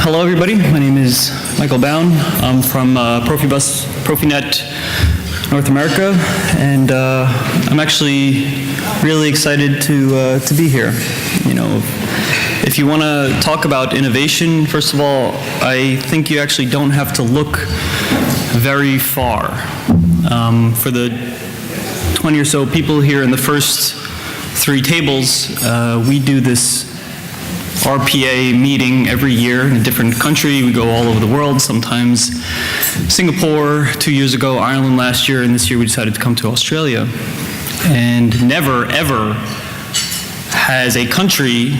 Hello, everybody. My name is Michael Bowne. I'm from Profibus, PROFINET, North America, and I'm actually really excited to be here. You know, if you want to talk about innovation, first of all, I think you actually don't have to look very far. For the 20 or so people here in the first three tables, we do this RPA meeting every year in a different country. We go all over the world, sometimes Singapore 2 years ago, Ireland last year, and this year we decided to come to Australia. And never, ever has a country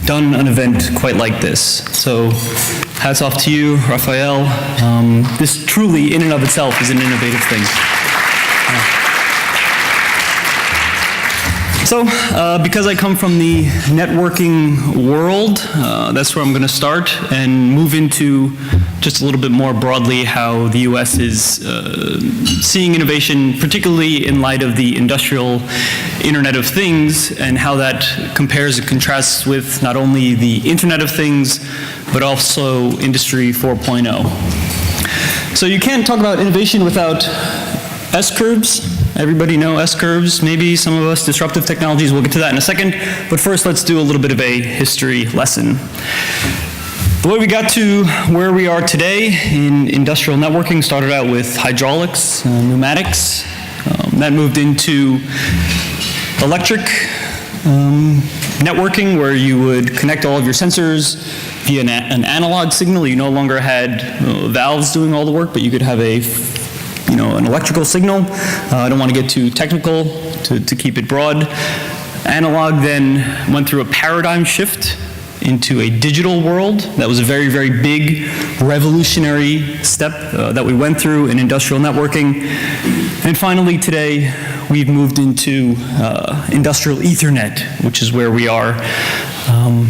done an event quite like this. So hats off to you, Raphael. This truly, in and of itself, is an innovative thing. So, because I come from the networking world, that's where I'm going to start and move into just a little bit more broadly how the US is seeing innovation, particularly in light of the industrial Internet of Things, and how that compares and contrasts with not only the Internet of Things, but also Industry 4.0. So you can't talk about innovation without S-curves. Everybody know S-curves, maybe some of us, disruptive technologies. We'll get to that in a second. But first, let's do a little bit of a history lesson. The way we got to where we are today in industrial networking started out with hydraulics, pneumatics. That moved into electric networking, where you would connect all of your sensors via an analog signal. You no longer had valves doing all the work, but you could have an electrical signal. I don't want to get too technical to keep it broad. Analog then went through a paradigm shift into a digital world. That was a very, very big revolutionary step that we went through in industrial networking. And finally today, we've moved into industrial Ethernet, which is where we are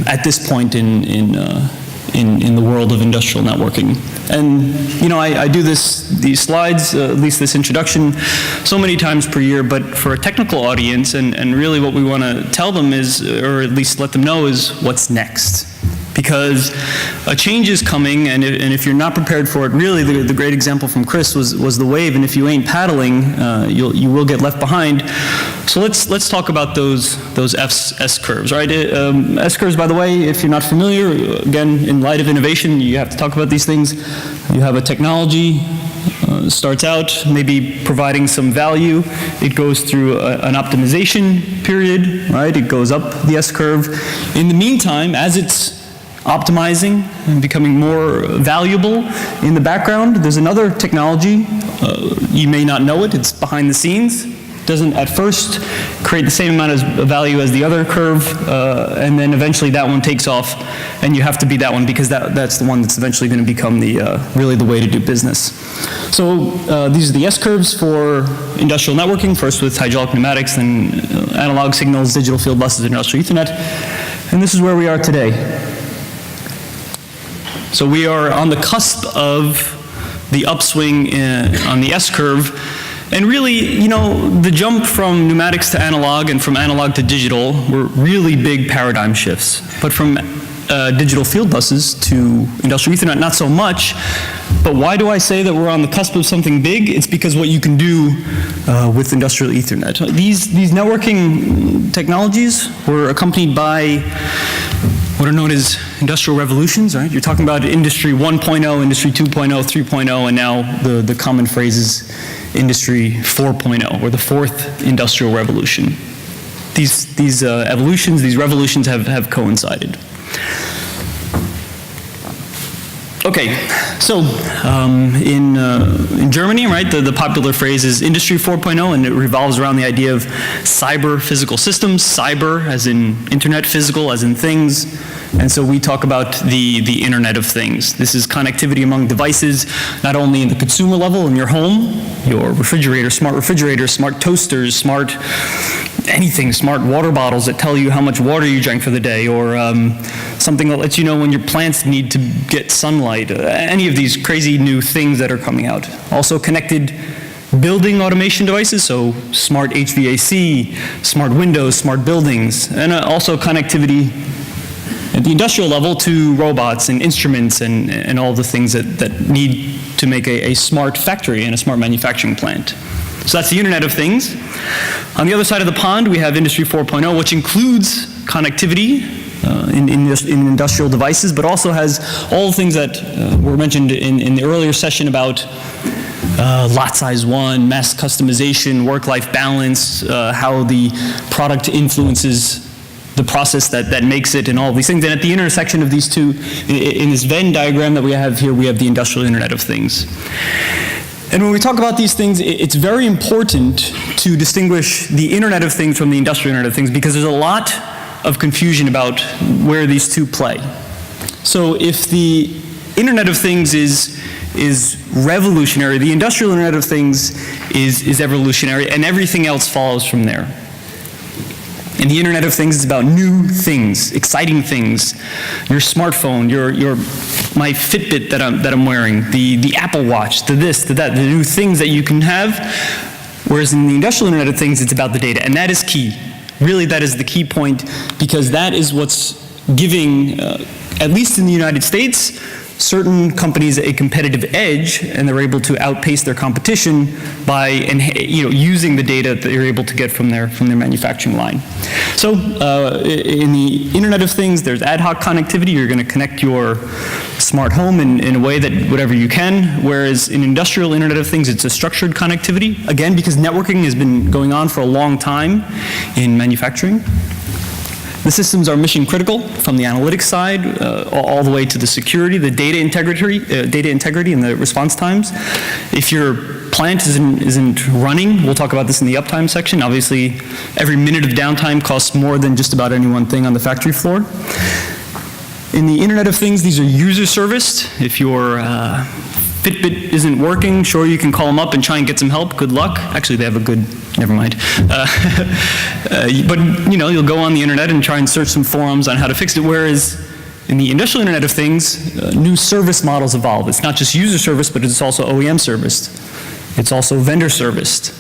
at this point in the world of industrial networking. And, you know, I do these slides, at least this introduction, so many times per year, but for a technical audience, and really what we want to tell them is, or at least let them know, is what's next. Because a change is coming, and if you're not prepared for it, really the great example from Chris was the wave, and if you ain't paddling, you will get left behind. So let's talk about those S-curves, right? S-curves, by the way, if you're not familiar, again, in light of innovation, you have to talk about these things. You have a technology, starts out maybe providing some value. It goes through an optimization period, right? It goes up the S-curve. In the meantime, as it's optimizing and becoming more valuable in the background, there's another technology. You may not know it. It's behind the scenes. Doesn't at first create the same amount of value as the other curve, and then eventually that one takes off, and you have to be that one because that's the one that's eventually going to become really the way to do business. So these are the S-curves for industrial networking, first with hydraulic pneumatics, then analog signals, digital field buses, industrial Ethernet, and this is where we are today. So we are on the cusp of the upswing on the S-curve. And really, you know, the jump from pneumatics to analog and from analog to digital were really big paradigm shifts. But from digital field buses to industrial Ethernet, not so much. But why do I say that we're on the cusp of something big? It's because what you can do with industrial Ethernet. These networking technologies were accompanied by what are known as industrial revolutions, right? You're talking about Industry 1.0, Industry 2.0, 3.0, and now the common phrase is Industry 4.0, or the fourth industrial revolution. These evolutions, these revolutions have coincided. Okay, so in Germany, right, the popular phrase is Industry 4.0, and it revolves around the idea of cyber physical systems, cyber as in internet, physical as in things, and so we talk about the Internet of Things. This is connectivity among devices, not only in the consumer level in your home, your refrigerator, smart toasters, smart anything, smart water bottles that tell you how much water you drank for the day, or something that lets you know when your plants need to get sunlight, any of these crazy new things that are coming out. Also connected building automation devices, so smart HVAC, smart windows, smart buildings, and also connectivity at the industrial level to robots and instruments and all the things that need to make a smart factory and a smart manufacturing plant. So that's the Internet of Things. On the other side of the pond, we have Industry 4.0, which includes connectivity in industrial devices, but also has all the things that were mentioned in the earlier session about lot size one, mass customization, work-life balance, how the product influences the process that makes it, and all these things. And at the intersection of these two, in this Venn diagram that we have here, we have the industrial Internet of Things. And when we talk about these things, it's very important to distinguish the Internet of Things from the industrial Internet of Things, because there's a lot of confusion about where these two play. So if the Internet of Things is revolutionary, the industrial Internet of Things is evolutionary, and everything else follows from there. And the Internet of Things is about new things, exciting things. Your smartphone, my Fitbit that I'm wearing, the Apple Watch, the this, the that, the new things that you can have. Whereas in the industrial Internet of Things, it's about the data, and that is key. Really, that is the key point, because that is what's giving, at least in the United States, certain companies a competitive edge, and they're able to outpace their competition by using the data that they're able to get from their manufacturing line. So in the Internet of Things, there's ad hoc connectivity. You're going to connect your smart home in a way that whatever you can, whereas in industrial Internet of Things, it's a structured connectivity, again, because networking has been going on for a long time in manufacturing. The systems are mission critical, from the analytics side all the way to the security, the data integrity and the response times. If your plant isn't running, we'll talk about this in the uptime section. Obviously, every minute of downtime costs more than just about any one thing on the factory floor. In the Internet of Things, these are user serviced. If your Fitbit isn't working, sure, you can call them up and try and get some help. Good luck. Actually, they have a good, never mind. But you'll go on the internet and try and search some forums on how to fix it, whereas in the industrial Internet of Things, new service models evolve. It's not just user service, but it's also OEM serviced. It's also vendor serviced.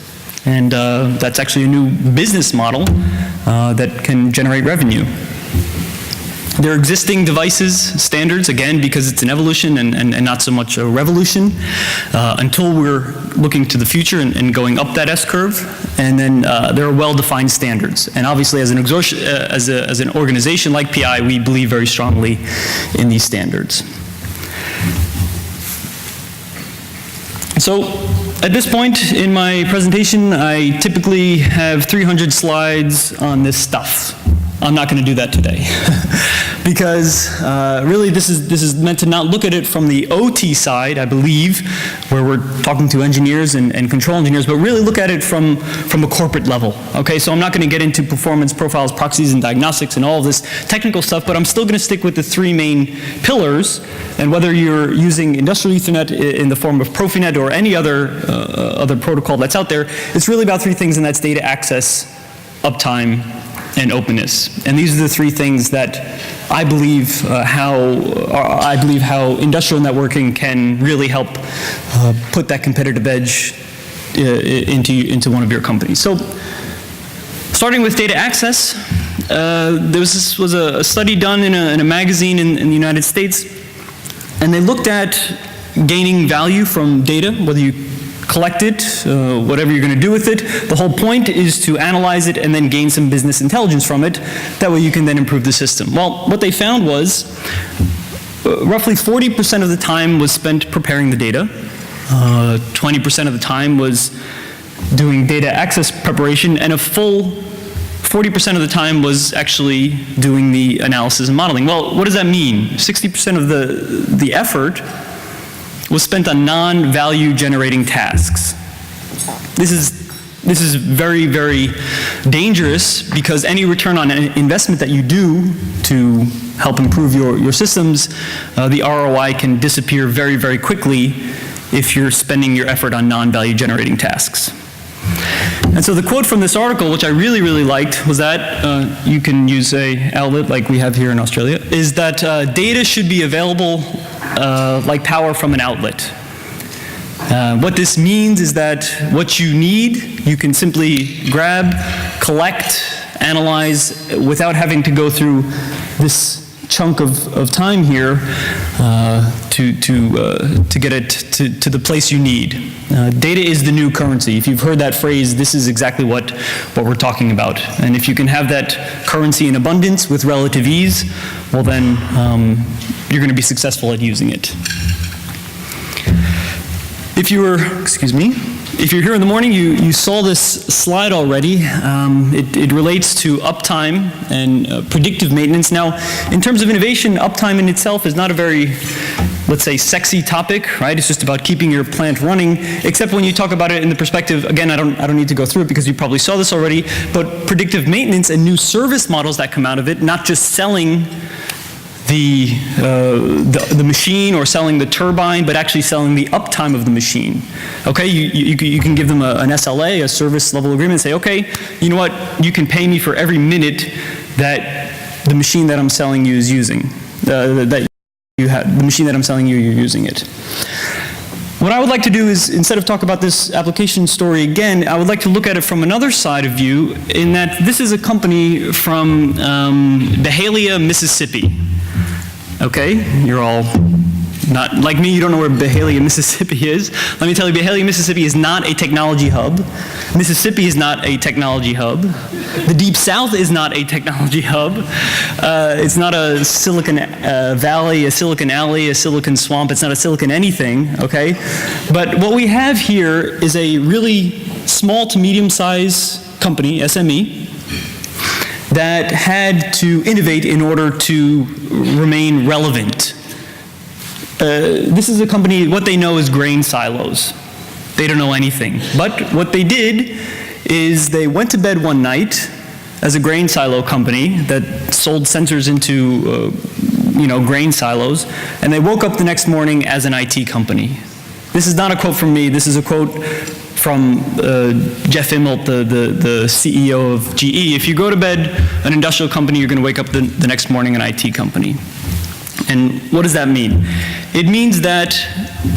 And that's actually a new business model that can generate revenue. There are existing devices, standards, again, because it's an evolution and not so much a revolution, until we're looking to the future and going up that S-curve. And then there are well-defined standards. And obviously, as an organization like PI, we believe very strongly in these standards. So at this point in my presentation, I typically have 300 slides on this stuff. I'm not going to do that today. Because really this is meant to not look at it from the OT side, I believe, where we're talking to engineers and control engineers, but really look at it from a corporate level. Okay, so I'm not going to get into performance profiles, proxies, and diagnostics and all of this technical stuff, but I'm still going to stick with the three main pillars. And whether you're using industrial Ethernet in the form of PROFINET or any other protocol that's out there, it's really about three things, and that's data access, uptime, and openness. And these are the three things that I believe how industrial networking can really help put that competitive edge into one of your companies. So, starting with data access, this was a study done in a magazine in the United States, and they looked at gaining value from data, whether you collect it, whatever you're going to do with it. The whole point is to analyze it and then gain some business intelligence from it. That way you can then improve the system. Well, what they found was roughly 40% of the time was spent preparing the data. 20% of the time was doing data access preparation, and a full 40% of the time was actually doing the analysis and modeling. Well, what does that mean? 60% of the effort was spent on non-value generating tasks. This is very, very dangerous, because any return on investment that you do to help improve your systems, the ROI can disappear very, very quickly if you're spending your effort on non-value generating tasks. And so the quote from this article, which I really, really liked, was that, you can use an outlet like we have here in Australia, is that data should be available like power from an outlet. What this means is that what you need, you can simply grab, collect, analyze, without having to go through this chunk of time here to get it to the place you need. Data is the new currency. If you've heard that phrase, this is exactly what we're talking about. And if you can have that currency in abundance with relative ease, well then you're going to be successful at using it. If you were, if you're here in the morning, you saw this slide already. It relates to uptime and predictive maintenance. Now, in terms of innovation, uptime in itself is not a very, let's say, sexy topic, right? It's just about keeping your plant running, except when you talk about it in the perspective, again, I don't need to go through it because you probably saw this already, but predictive maintenance and new service models that come out of it, not just selling the machine or selling the turbine, but actually selling the uptime of the machine. Okay, you can give them an SLA, a service level agreement, and say, okay, you know what, you can pay me for every minute that the machine that I'm selling you is using, the machine that I'm selling you, you're using it. What I would like to do is, instead of talk about this application story again, I would like to look at it from another side of view, in that this is a company from Byhalia, Mississippi. Okay, you're all not like me, you don't know where Byhalia, Mississippi is. Let me tell you, Byhalia, Mississippi is not a technology hub. Mississippi is not a technology hub. The Deep South is not a technology hub. It's not a Silicon Valley, a Silicon Alley, a Silicon Swamp. It's not a Silicon anything, okay? But what we have here is a really small to medium-sized company, SME, that had to innovate in order to remain relevant. This is a company, what they know is grain silos. They don't know anything. But what they did is they went to bed one night as a grain silo company that sold sensors into grain silos, and they woke up the next morning as an IT company. This is not a quote from me, this is a quote from Jeff Immelt, the CEO of GE. If you go to bed an industrial company, you're going to wake up the next morning an IT company. And what does that mean? It means that,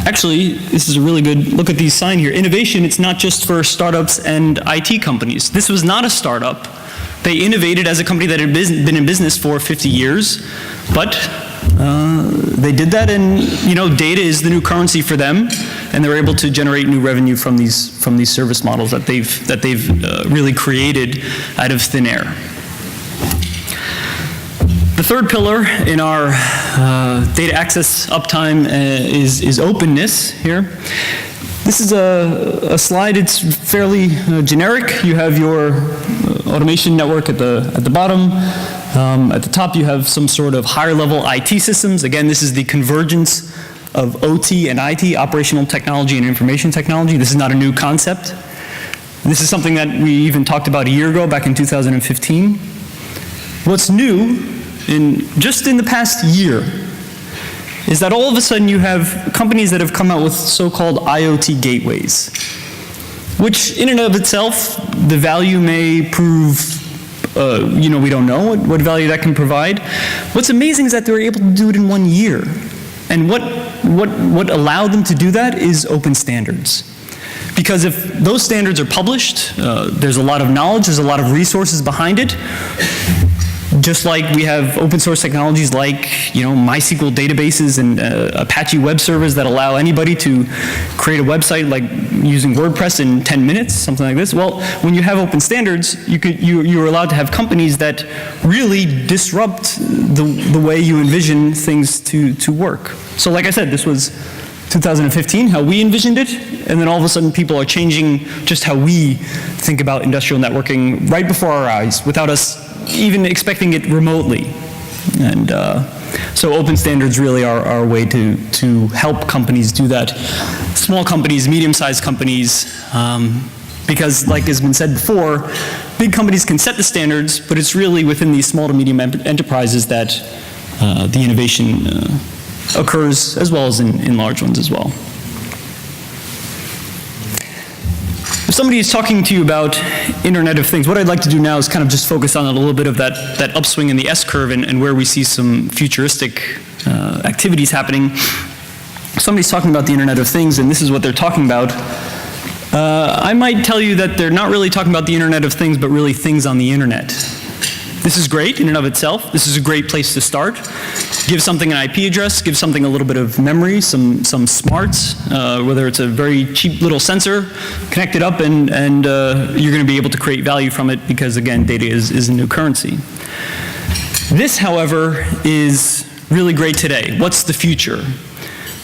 actually, this is a really good, look at these sign here. Innovation, it's not just for startups and IT companies. This was not a startup. They innovated as a company that had been in business for 50 years, but they did that, and data is the new currency for them, and they're able to generate new revenue from these service models that they've really created out of thin air. The third pillar in our data access uptime is openness here. This is a slide, it's fairly generic. You have your automation network at the bottom. At the top you have some sort of higher level IT systems. Again, this is the convergence of OT and IT, operational technology and information technology. This is not a new concept. This is something that we even talked about a year ago, back in 2015. What's new, just in the past year, is that all of a sudden you have companies that have come out with so-called IoT gateways, which in and of itself, the value may prove, we don't know what value that can provide. What's amazing is that they were able to do it in 1 year. And what allowed them to do that is open standards. Because if those standards are published, there's a lot of knowledge, there's a lot of resources behind it. Just like we have open source technologies like, MySQL databases and Apache web servers that allow anybody to create a website like using WordPress in 10 minutes, something like this. Well, when you have open standards, you're allowed to have companies that really disrupt the way you envision things to work. So like I said, this was 2015, how we envisioned it, and then all of a sudden people are changing just how we think about industrial networking right before our eyes, without us even expecting it remotely. And so open standards really are a way to help companies do that. Small companies, medium-sized companies, because like has been said before, big companies can set the standards, but it's really within these small to medium enterprises that the innovation occurs, as well as in large ones as well. If somebody is talking to you about Internet of Things, what I'd like to do now is kind of just focus on a little bit of that upswing in the S-curve and where we see some futuristic activities happening. If somebody's talking about the Internet of Things and this is what they're talking about, I might tell you that they're not really talking about the Internet of Things, but really things on the Internet. This is great in and of itself. This is a great place to start. Give something an IP address, give something a little bit of memory, some smarts, whether it's a very cheap little sensor, connect it up, and you're going to be able to create value from it because, again, data is a new currency. This, however, is really great today. What's the future?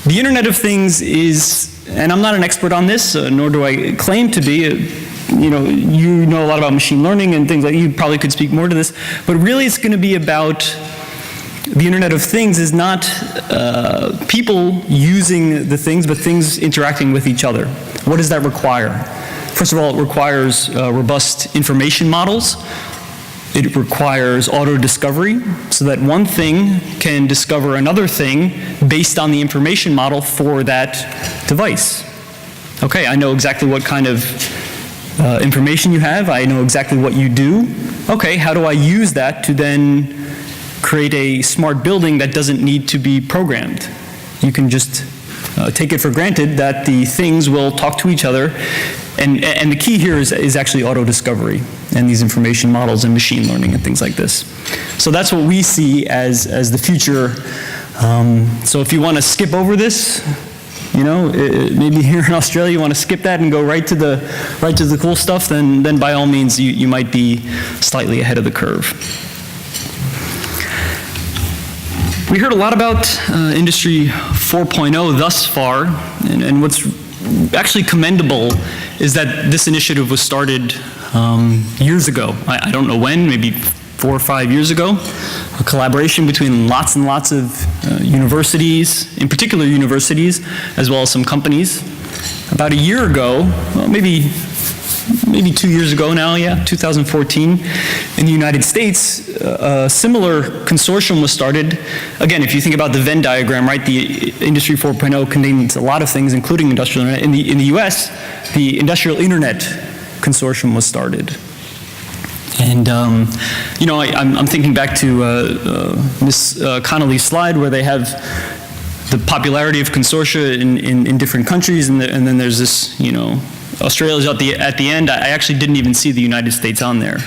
The Internet of Things is, and I'm not an expert on this, nor do I claim to be. You know a lot about machine learning and things like that. You probably could speak more to this, but really it's going to be about the Internet of Things is not people using the things, but things interacting with each other. What does that require? First of all, it requires robust information models. It requires auto-discovery, so that one thing can discover another thing based on the information model for that device. Okay, I know exactly what kind of information you have. I know exactly what you do. Okay, how do I use that to then create a smart building that doesn't need to be programmed? You can just take it for granted that the things will talk to each other. And the key here is actually auto-discovery and these information models and machine learning and things like this. So that's what we see as the future. So if you want to skip over this, maybe here in Australia you want to skip that and go right to the cool stuff, then by all means you might be slightly ahead of the curve. We heard a lot about Industry 4.0 thus far, and what's actually commendable is that this initiative was started years ago. I don't know when, maybe 4 or 5 years ago. A collaboration between lots and lots of universities, in particular universities, as well as some companies. About a year ago, well, maybe 2 years ago now, 2014, in the United States, a similar consortium was started. Again, if you think about the Venn diagram, right, the Industry 4.0 contains a lot of things, including industrial internet. In the US, the Industrial Internet Consortium was started. And, I'm thinking back to Ms. Connolly's slide where they have the popularity of consortia in different countries, and then there's this, Australia's at the end. I actually didn't even see the United States on there.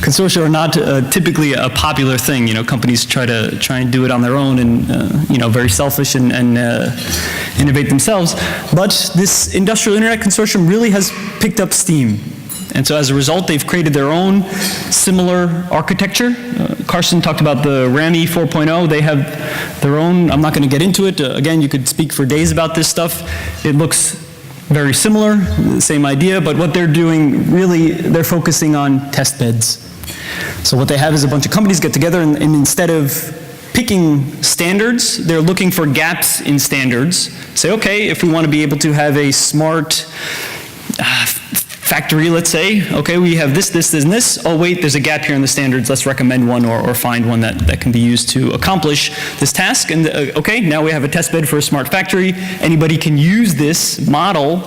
Consortia are not typically a popular thing. Companies try and do it on their own and very selfish and innovate themselves. But this Industrial Internet Consortium really has picked up steam. And so as a result, they've created their own similar architecture. Carson talked about the RAMI 4.0. They have their own. I'm not going to get into it. Again, you could speak for days about this stuff. It looks very similar, the same idea, but what they're doing, really, they're focusing on test beds. So what they have is a bunch of companies get together, and instead of picking standards, they're looking for gaps in standards. Say, okay, if we want to be able to have a smart factory, let's say, okay, we have this, and this. Oh, wait, there's a gap here in the standards. Let's recommend one or find one that can be used to accomplish this task. And okay, now we have a test bed for a smart factory. Anybody can use this model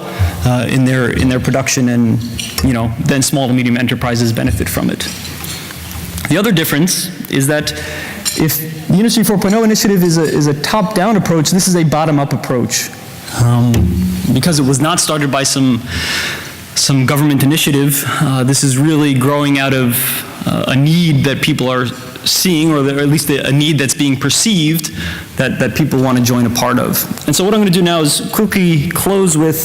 in their production, and then small to medium enterprises benefit from it. The other difference is that if the Industry 4.0 initiative is a top-down approach, this is a bottom-up approach. Because it was not started by some government initiative, this is really growing out of a need that people are seeing, or at least a need that's being perceived that people want to join a part of. And so what I'm going to do now is quickly close with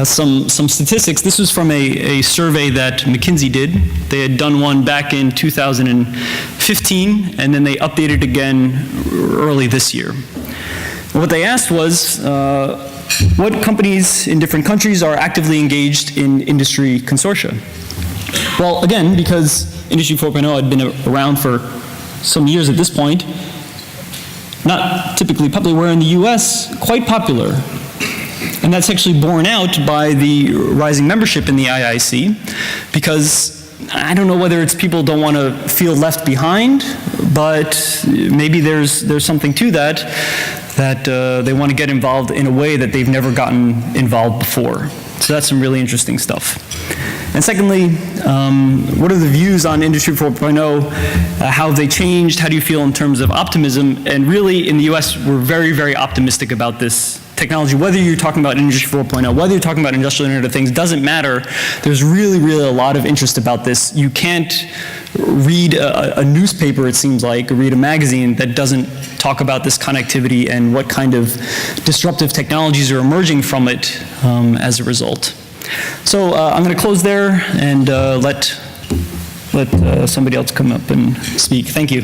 some statistics. This was from a survey that McKinsey did. They had done one back in 2015, and then they updated again early this year. And what they asked was, what companies in different countries are actively engaged in industry consortia? Well, again, because Industry 4.0 had been around for some years at this point, not typically popular, where in the US, quite popular. And that's actually borne out by the rising membership in the IIC, because I don't know whether it's people don't want to feel left behind, but maybe there's something to that they want to get involved in a way that they've never gotten involved before. So that's some really interesting stuff. And secondly, what are the views on Industry 4.0? How have they changed? How do you feel in terms of optimism? And really, in the US, we're very, very optimistic about this technology, whether you're talking about Industry 4.0, whether you're talking about industrial Internet of Things, doesn't matter. There's really, really a lot of interest about this. You can't read a newspaper, it seems like, or read a magazine that doesn't talk about this connectivity and what kind of disruptive technologies are emerging from it as a result. So I'm going to close there and let somebody else come up and speak. Thank you.